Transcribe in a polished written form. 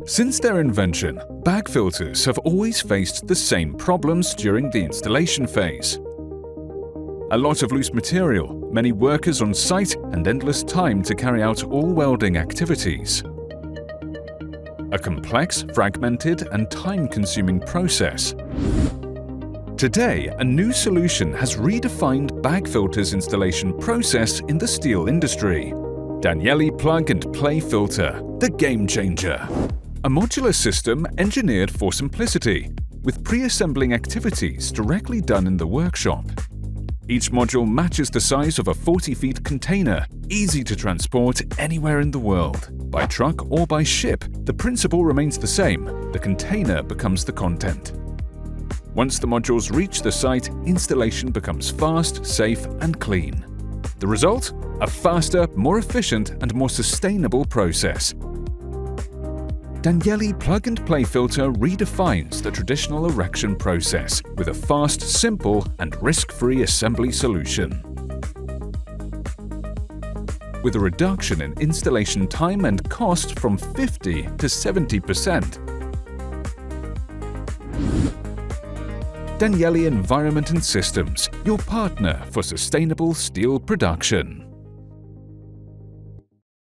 Since their invention, bag filters have always faced the same problems during the installation phase. A lot of loose material, many workers on site, and endless time to carry out all welding activities. A complex, fragmented, and time-consuming process. Today, a new solution has redefined bag filters installation process in the steel industry. Danieli Plug Play Filter, the game changer. A modular system engineered for simplicity, with pre-assembling activities directly done in the workshop. Each module matches the size of a 40-feet container, easy to transport anywhere in the world. By truck or by ship, the principle remains the same. The container becomes the content. Once the modules reach the site, installation becomes fast, safe, and clean. The result? A faster, more efficient, and more sustainable process. Danieli Plug Play Filter redefines the traditional erection process with a fast, simple, and risk-free assembly solution. With a reduction in installation time and cost from 50 to 70%. Danieli Environment and Systems, your partner for sustainable steel production.